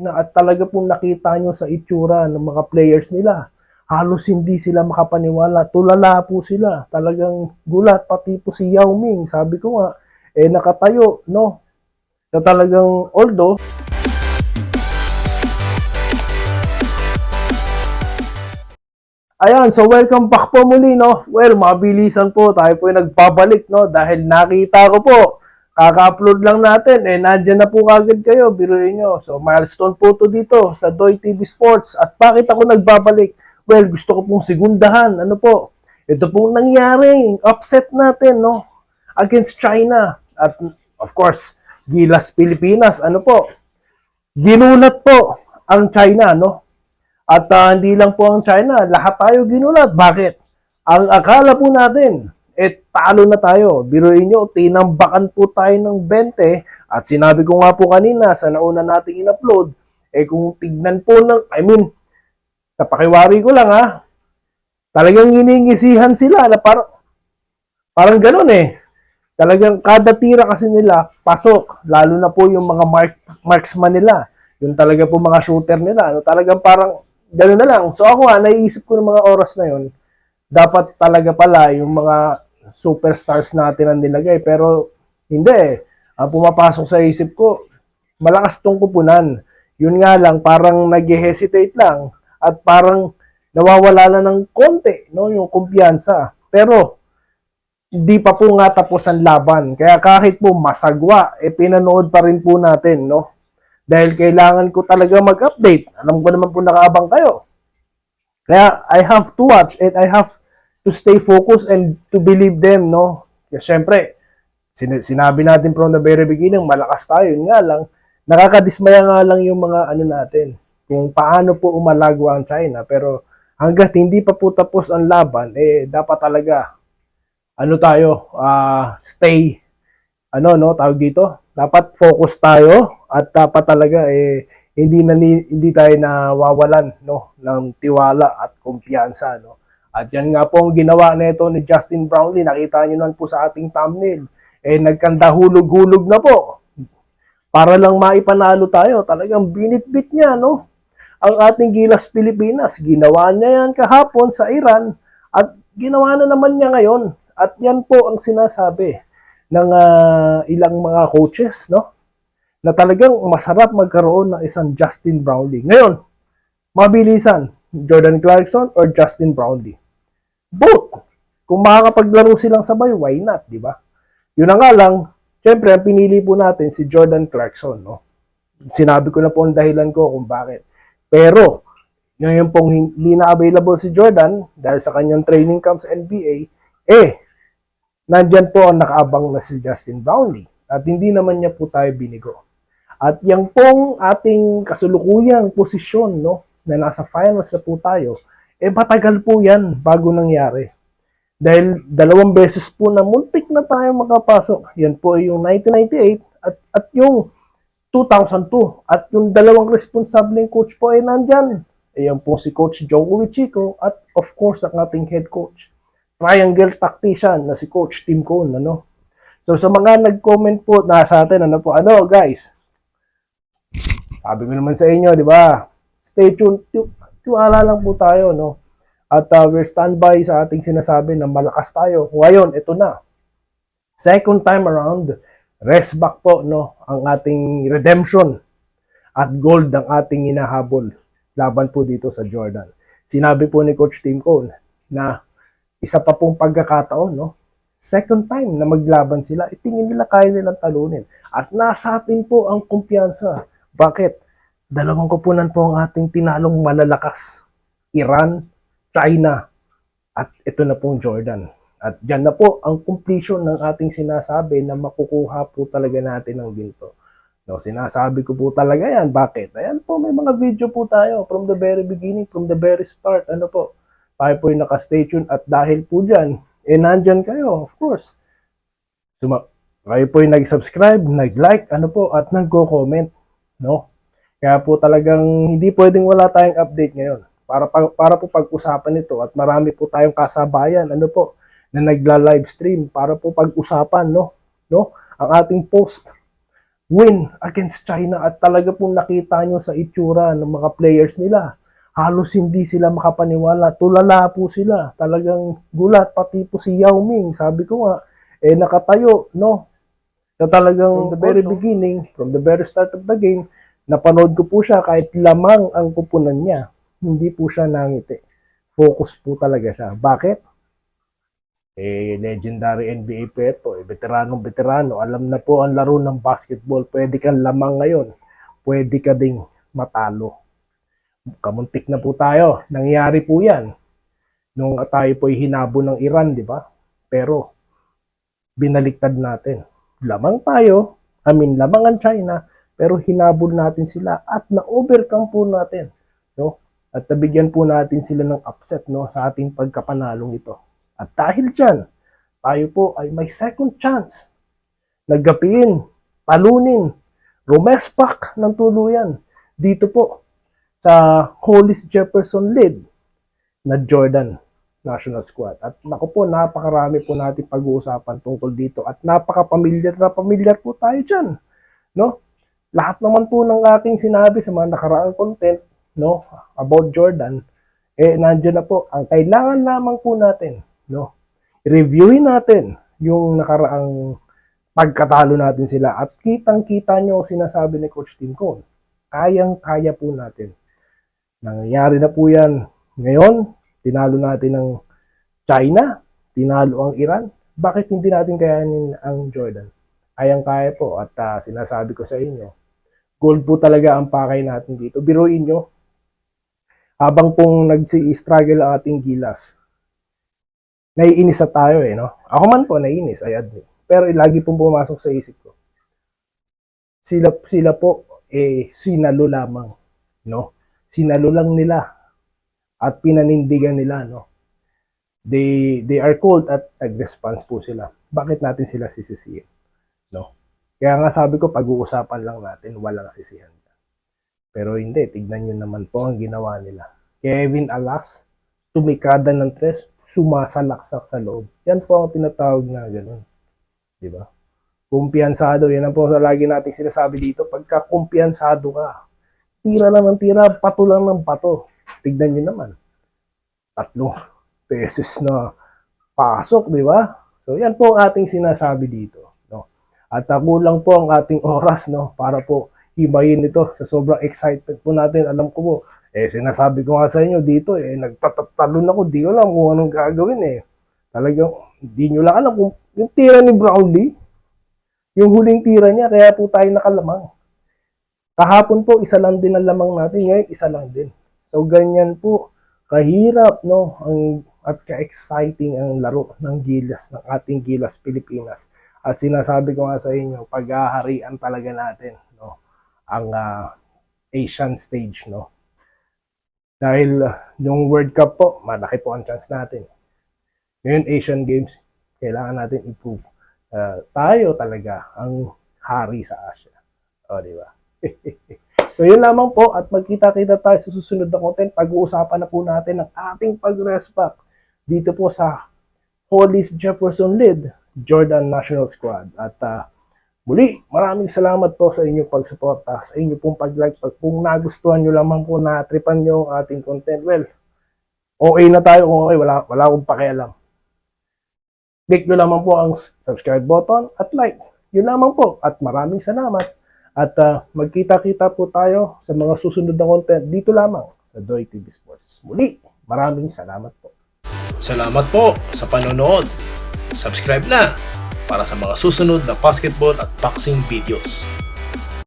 at talaga pong nakita nyo sa itsura ng mga players nila. Halos hindi sila makapaniwala. Tulala po sila. Talagang gulat. Pati po si Yao Ming. Sabi ko nga, nakatayo, no? Na talagang, although, ayan, so welcome back po muli, no? Well, mabilisan po, tayo po yung nagbabalik, no? Dahil nakita ko po, kaka-upload lang natin, nandyan na po kagad kayo, biruin nyo. So, milestone po to dito sa Doy TV Sports. At bakit ako nagbabalik? Well, gusto ko pong segundahan, ano po? Ito pong nangyaring upset natin, no? Against China. At, of course, Gilas Pilipinas, ano po? Ginulat po ang China, no? At hindi lang po ang China, lahat tayo ginulat. Bakit? Ang akala po natin, talo na tayo. Biruin nyo, tinambakan po tayo ng 20 at sinabi ko nga po kanina sa nauna nating in-upload, kung tignan po sa pakiwari ko lang talagang iningisihan sila na parang ganun Talagang kada tira kasi nila, pasok. Lalo na po yung mga marksman nila. Yung talaga po mga shooter nila. Talagang parang gano'n na lang. So ako naiisip ko ng mga oras na yun, dapat talaga pala yung mga superstars natin ang nilagay. Pero hindi Ang pumapasok sa isip ko, malakas tong kupunan. Yun nga lang, parang nag-hesitate lang at parang nawawala na ng konti, no, yung kumpiyansa. Pero hindi pa po nga tapos ang laban. Kaya kahit po masagwa, pinanood pa rin po natin, no? Dahil kailangan ko talaga mag-update. Alam ko naman po nakaabang kayo. Kaya I have to watch and I have to stay focused and to believe them, no? Kasi syempre, sinabi natin from the very beginning, malakas tayo. Yun nga lang, nakakadismaya nga lang yung mga natin, kung paano po umalagwa ang China. Pero hanggat hindi pa po tapos ang laban, dapat talaga, stay, no, tawag dito, dapat focus tayo at dapat talaga hindi tayo nawawalan, no, ng tiwala at kumpiyansa, no. At yan nga po ang ginawa nito ni Justin Brownlee. Nakita niyo naman po sa ating thumbnail. Nagkanda hulog-hulog na po. Para lang maipanalo tayo. Talagang binitbit niya, no, ang ating Gilas Pilipinas. Ginawa niya yan kahapon sa Iran at ginawa na naman niya ngayon. At yan po ang sinasabi ng ilang mga coaches, no, na talagang masarap magkaroon ng isang Justin Brownlee. Ngayon, mabilisan, Jordan Clarkson or Justin Brownlee? Both. Kung makakapaglaro silang sabay, why not, di ba? Yun na nga lang, syempre, ang pinili po natin si Jordan Clarkson, no? Sinabi ko na po ang dahilan ko kung bakit. Pero, ngayon pong hindi na available si Jordan dahil sa kanyang training camp sa NBA, nandyan po ang nakaabang na si Justin Brownlee. At hindi naman niya po tayo binigo. At yung pong ating kasulukuyang posisyon, no, na nasa finals na po tayo, matagal po yan bago nangyari. Dahil 2 beses po na muntik na tayo makapasok. Yan po yung 1998 at yung 2002. At yung 2 responsableng coach po nandyan. Yan po si Coach Joe Uichico at of course ang ating head coach, triangle tactician na si Coach Tim Cone, ano? So sa mga nag-comment po na sa atin, guys, sabi ko naman sa inyo, di ba? Stay tuned. Tiwala lang po tayo, no? At we're standby sa ating sinasabi na malakas tayo. Ngayon, ito na. Second time around, rest back po, no, ang ating redemption at gold ang ating hinahabol laban po dito sa Jordan. Sinabi po ni Coach Tim Cone na isa pa pong pagkakataon, no? Second time na maglaban sila, tingin nila kaya nilang talunin. At nasa atin po ang kumpiyansa. Bakit? 2 koponan po ang ating tinalong malalakas. Iran, China, at ito na pong Jordan. At dyan na po ang completion ng ating sinasabi na makukuha po talaga natin ang ginto. No, sinasabi ko po talaga yan. Bakit? Ayan po, may mga video po tayo from the very beginning, from the very start. Tayo po yung naka-stay tuned at dahil po dyan, nandyan kayo, of course. Kayo po yung nag-subscribe, nag-like, at nag-comment, no? Kaya po talagang hindi pwedeng wala tayong update ngayon. Para po pag-usapan ito at marami po tayong kasabayan, na nagla-live stream para po pag-usapan, no? Ang ating post win against China at talaga pong nakita nyo sa itsura ng mga players nila. Halos hindi sila makapaniwala. Tulala po sila. Talagang gulat. Pati po si Yao Ming. Sabi ko nga, nakatayo, no? Na talagang from the very beginning, from the very start of the game, napanood ko po siya kahit lamang ang kupunan niya. Hindi po siya nangiti. Focus po talaga siya. Bakit? Legendary NBA player po. Veteranong-veterano. Alam na po ang laro ng basketball. Pwede kang lamang ngayon. Pwede ka ding matalo. Kamuntik na po tayo. Nangyari po yan. Nung tayo po'y hinabo ng Iran, di ba? Pero, binaliktad natin. Lamang tayo. Lamang ang China. Pero hinabol natin sila at na-overcome po natin. No? At nabigyan po natin sila ng upset, no, sa ating pagkapanalong ito. At dahil dyan, tayo po ay may second chance. Naggapiin, talunin, rumespak ng tuluyan. Dito po sa Hollis Jefferson led na Jordan National Squad. At naku po, napakarami po natin pag-uusapan tungkol dito. At napaka-pamilyar na pamilyar po tayo dyan. No? Lahat naman po ng aking sinabi sa mga nakaraang content, no, about Jordan, nandiyan na po. Ang kailangan lamang po natin, no, reviewin natin yung nakaraang pagkatalo natin sila at kitang-kita nyo sinasabi ni Coach Tim Cone. Kayang-kaya po natin. Nangyayari na po yan ngayon. Tinalo natin ang China, tinalo ang Iran. Bakit hindi natin kayanin ang Jordan? Kayang-kaya po at sinasabi ko sa inyo, gold po talaga ang pakay natin dito. Biruin nyo, habang pong nagsi-struggle ang ating gilas, naiinis na tayo no? Ako man po naiinis, I admit. Pero lagi pong pumasok sa isip ko. Sila po, sinalo lamang, no? Sinalo lang nila at pinanindigan nila, no? They are cold at nag-response po sila. Bakit natin sila sisisihin? No? Kaya nga sabi ko, pag-uusapan lang natin, walang sisihan. Pero hindi, tignan nyo naman po ang ginawa nila. Kevin Alas, tumikada ng tres, sumasalaksak sa loob. Yan po ang tinatawag na gano'n. Diba? Kumpiyansado, yan ang po lagi natin sinasabi dito. Pagka kumpiyansado ka, tira lang ng tira, pato lang ng pato. Tignan nyo naman. 3 beses na pasok, di ba? So yan po ang ating sinasabi dito. No? At kulang po ang ating oras, no, para po himayin ito sa sobrang excitement po natin. Alam ko po, sinasabi ko nga sa inyo dito, nagtatalon ako, di ko alam kung anong gagawin Talagang, di nyo lang alam kung yung tira ni Brownlee, yung huling tira niya, kaya po tayo nakalamang. Kahapon po, isa lang din ang lamang natin, ngayon isa lang din. So, ganyan po, kahirap, no, at ka-exciting ang laro ng Gilas, ng ating Gilas Pilipinas. At sinasabi ko nga sa inyo, paghaharian talaga natin, no, ang Asian stage, no. Dahil yung World Cup po, malaki po ang chance natin. Ngayon, Asian Games, kailangan natin improve. Tayo talaga ang hari sa Asia. O, di ba? So, yun lamang po at magkita-kita tayo sa susunod na content. Pag-uusapan na po natin ang ating pag-respect dito po sa Hollis Jefferson led Jordan National Squad. At muli, maraming salamat po sa inyong pagsuporta, sa inyong pong pag-like. Pag kung nagustuhan nyo lamang po, na-tripan nyo ang ating content, well, okay na tayo kung okay, wala akong pakialam. Click nyo lamang po ang subscribe button at like. Yun lamang po at maraming salamat. At magkita-kita po tayo sa mga susunod na content dito lamang sa Doy TV Sports. Muli, maraming salamat po. Salamat po sa panonood. Subscribe na para sa mga susunod na basketball at boxing videos.